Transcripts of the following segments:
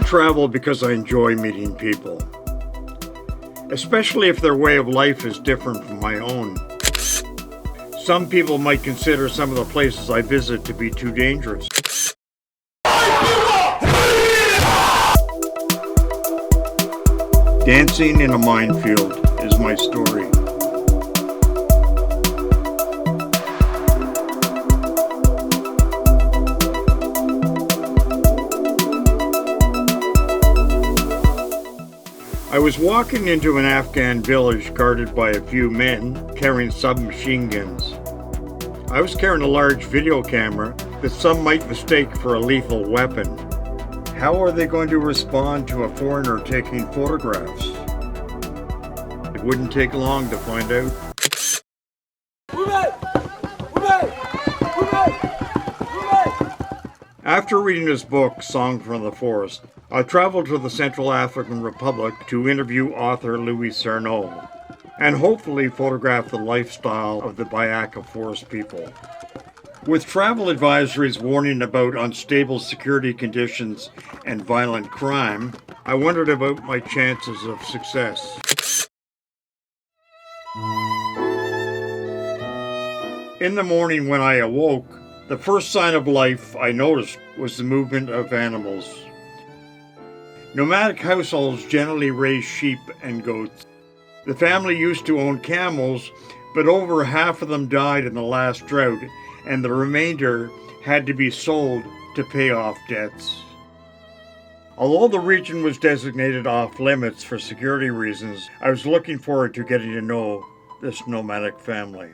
travel because I enjoy meeting people, especially if their way of life is different from my own. Some people might consider some of the places I visit to be too dangerous. Dancing in a Minefield is my story. I was walking into an Afghan village guarded by a few men carrying submachine guns. I was carrying a large video camera that some might mistake for a lethal weapon. How are they going to respond to a foreigner taking photographs? It wouldn't take long to find out. After reading his book, Song from the Forest, I traveled to the Central African Republic to interview author Louis Cerneau and hopefully photograph the lifestyle of the Bayaka forest people. With travel advisories warning about unstable security conditions and violent crime, I wondered about my chances of success. In the morning when I awoke, the first sign of life I noticed was the movement of animals. Nomadic households generally raise sheep and goats. The family used to own camels, but over half of them died in the last drought, and the remainder had to be sold to pay off debts. Although the region was designated off limits for security reasons, I was looking forward to getting to know this nomadic family.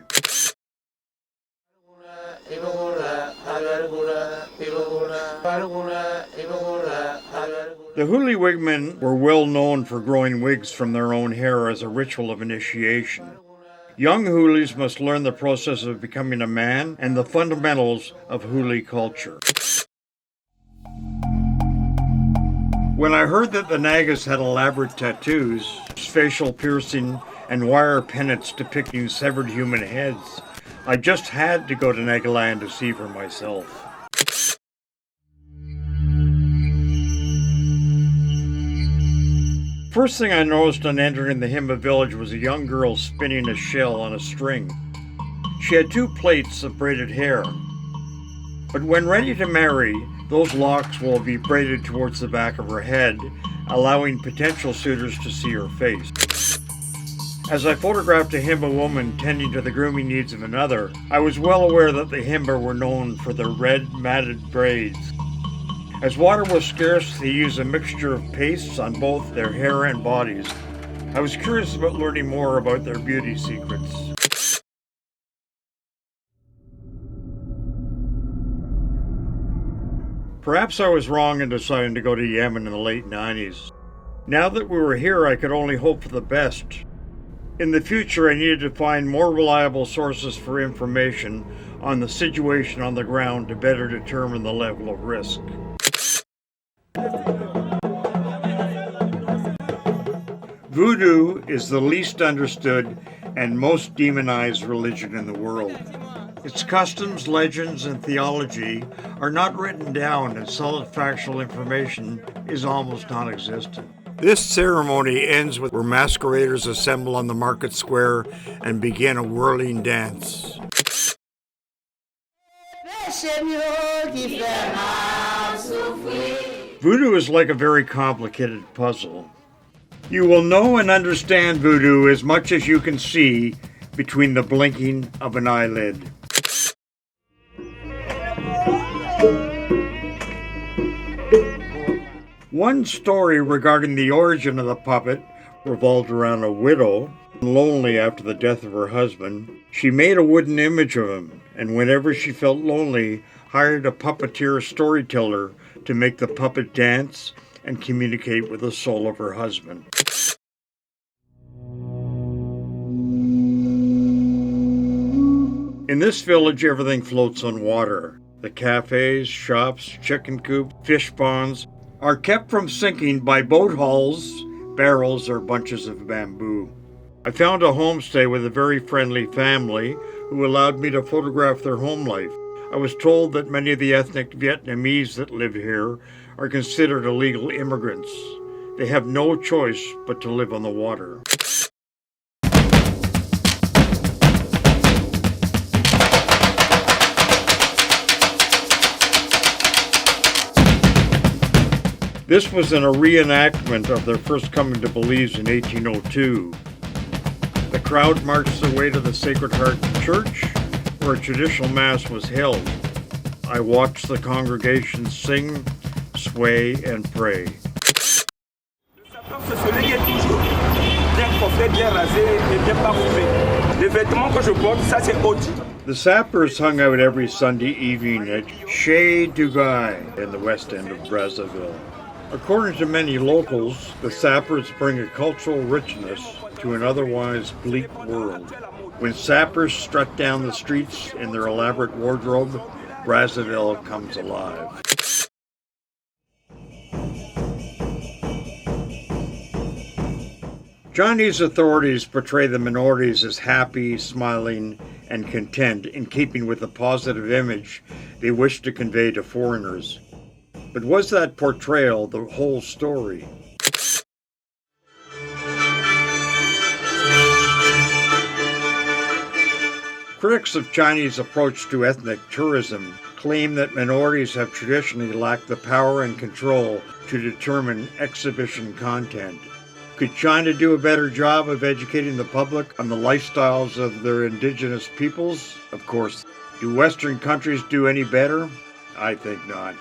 The Huli Wigmen were well known for growing wigs from their own hair as a ritual of initiation. Young Hulis must learn the process of becoming a man and the fundamentals of Huli culture. When I heard that the Nagas had elaborate tattoos, facial piercing, and wire pennants depicting severed human heads, I just had to go to Nagaland to see for myself. First thing I noticed on entering the Himba village was a young girl spinning a shell on a string. She had 2 plaits of braided hair. But when ready to marry, those locks will be braided towards the back of her head, allowing potential suitors to see her face. As I photographed a Himba woman tending to the grooming needs of another, I was well aware that the Himba were known for their red matted braids. As water was scarce, they used a mixture of pastes on both their hair and bodies. I was curious about learning more about their beauty secrets. Perhaps I was wrong in deciding to go to Yemen in the late 90s. Now that we were here, I could only hope for the best. In the future, I needed to find more reliable sources for information on the situation on the ground to better determine the level of risk. Voodoo is the least understood and most demonized religion in the world. Its customs, legends, and theology are not written down, and solid factual information is almost non-existent. This ceremony ends with where masqueraders assemble on the market square and begin a whirling dance. Voodoo is like a very complicated puzzle. You will know and understand voodoo as much as you can see between the blinking of an eyelid. One story regarding the origin of the puppet revolved around a widow, lonely after the death of her husband. She made a wooden image of him, and whenever she felt lonely, hired a puppeteer storyteller to make the puppet dance and communicate with the soul of her husband. In this village, everything floats on water. The cafes, shops, chicken coops, fish ponds are kept from sinking by boat hulls, barrels, or bunches of bamboo. I found a homestay with a very friendly family who allowed me to photograph their home life. I was told that many of the ethnic Vietnamese that live here are considered illegal immigrants. They have no choice but to live on the water. This was in a reenactment of their first coming to Belize in 1802. The crowd marched their way to the Sacred Heart Church, where a traditional mass was held. I watched the congregation sing, sway, and pray. The sappers hung out every Sunday evening at Chez Duguay in the west end of Brazzaville. According to many locals, the sappers bring a cultural richness to an otherwise bleak world. When sappers strut down the streets in their elaborate wardrobe, Brazzaville comes alive. Chinese authorities portray the minorities as happy, smiling, and content, in keeping with the positive image they wish to convey to foreigners. But was that portrayal the whole story? Critics of Chinese approach to ethnic tourism claim that minorities have traditionally lacked the power and control to determine exhibition content. Could China do a better job of educating the public on the lifestyles of their indigenous peoples? Of course. Do Western countries do any better? I think not.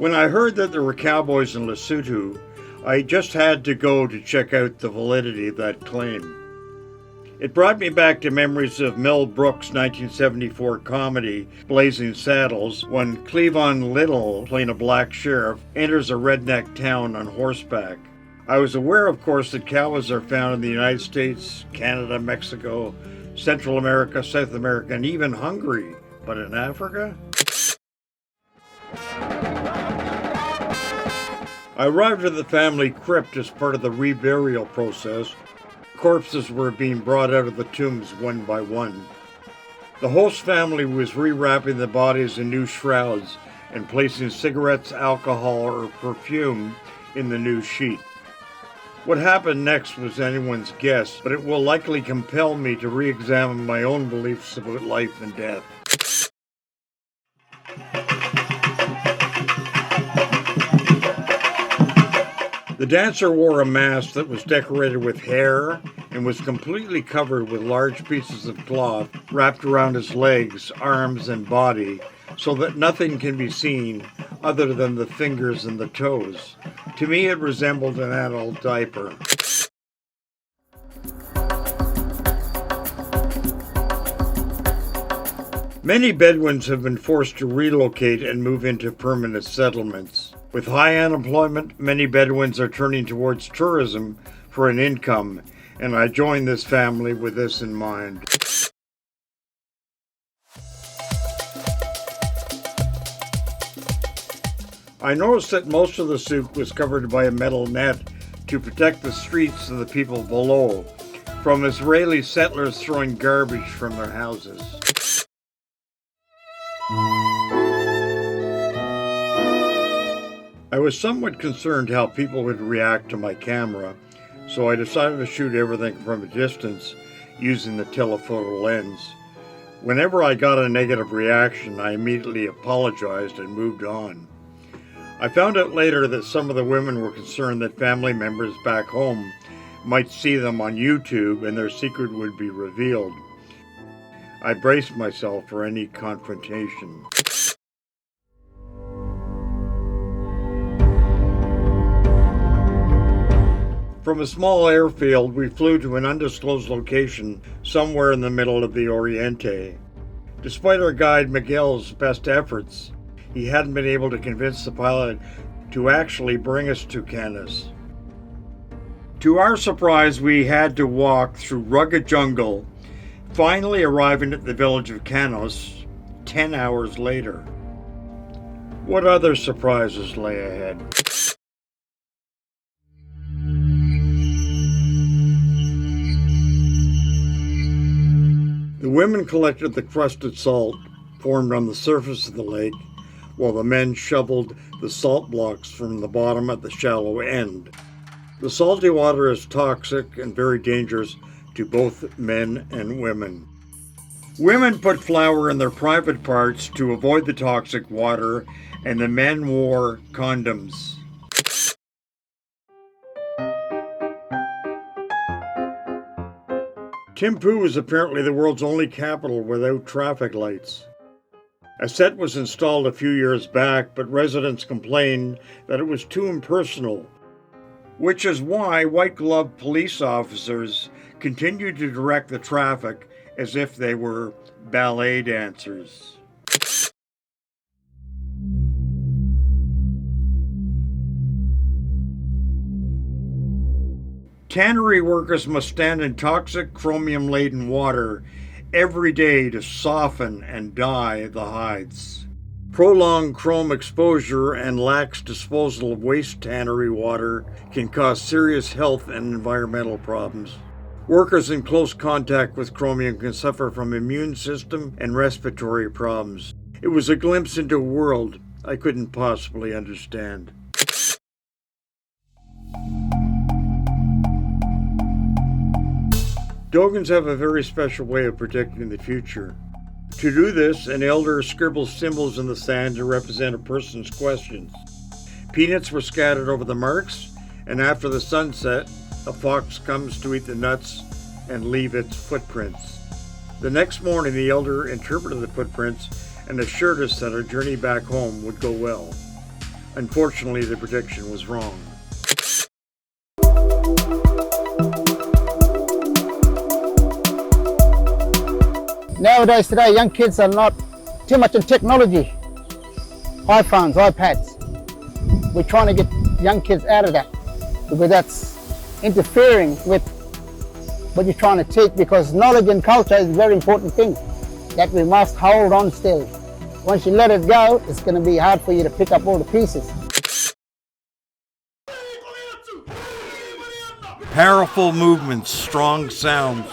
When I heard that there were cowboys in Lesotho, I just had to go to check out the validity of that claim. It brought me back to memories of Mel Brooks' 1974 comedy, Blazing Saddles, when Cleavon Little, playing a black sheriff, enters a redneck town on horseback. I was aware, of course, that cowboys are found in the United States, Canada, Mexico, Central America, South America, and even Hungary. But in Africa? I arrived at the family crypt as part of the reburial process. Corpses were being brought out of the tombs one by one. The host family was rewrapping the bodies in new shrouds and placing cigarettes, alcohol, or perfume in the new sheet. What happened next was anyone's guess, but it will likely compel me to re-examine my own beliefs about life and death. The dancer wore a mask that was decorated with hair and was completely covered with large pieces of cloth wrapped around his legs, arms, and body, so that nothing can be seen other than the fingers and the toes. To me, it resembled an adult diaper. Many Bedouins have been forced to relocate and move into permanent settlements. With high unemployment, many Bedouins are turning towards tourism for an income, and I joined this family with this in mind. I noticed that most of the souk was covered by a metal net to protect the streets of the people below from Israeli settlers throwing garbage from their houses. I was somewhat concerned how people would react to my camera, so I decided to shoot everything from a distance using the telephoto lens. Whenever I got a negative reaction, I immediately apologized and moved on. I found out later that some of the women were concerned that family members back home might see them on YouTube and their secret would be revealed. I braced myself for any confrontation. From a small airfield, we flew to an undisclosed location somewhere in the middle of the Oriente. Despite our guide Miguel's best efforts, he hadn't been able to convince the pilot to actually bring us to Canis. To our surprise, we had to walk through rugged jungle, finally arriving at the village of Canos 10 hours later. What other surprises lay ahead? The women collected the crusted salt, formed on the surface of the lake, while the men shoveled the salt blocks from the bottom at the shallow end. The salty water is toxic and very dangerous to both men and women. Women put flour in their private parts to avoid the toxic water, and the men wore condoms. Thimphu is apparently the world's only capital without traffic lights. A set was installed a few years back, but residents complained that it was too impersonal, which is why white-gloved police officers continue to direct the traffic as if they were ballet dancers. Tannery workers must stand in toxic chromium-laden water every day to soften and dye the hides. Prolonged chrome exposure and lax disposal of waste tannery water can cause serious health and environmental problems. Workers in close contact with chromium can suffer from immune system and respiratory problems. It was a glimpse into a world I couldn't possibly understand. Dogons have a very special way of predicting the future. To do this, an elder scribbles symbols in the sand to represent a person's questions. Peanuts were scattered over the marks, and after the sunset, a fox comes to eat the nuts and leave its footprints. The next morning, the elder interpreted the footprints and assured us that our journey back home would go well. Unfortunately, the prediction was wrong. Nowadays, today, young kids are not too much in technology. iPhones, iPads. We're trying to get young kids out of that because that's interfering with what you're trying to teach, because knowledge and culture is a very important thing that we must hold on still. Once you let it go, it's going to be hard for you to pick up all the pieces. Powerful movements, strong sounds,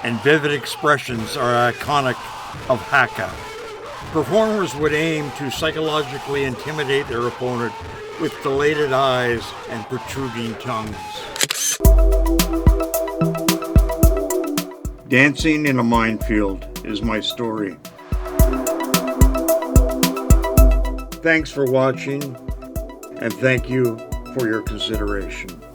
and vivid expressions are iconic of Haka. Performers would aim to psychologically intimidate their opponent with dilated eyes and protruding tongues. Dancing in a Minefield is my story. Thanks for watching, and thank you for your consideration.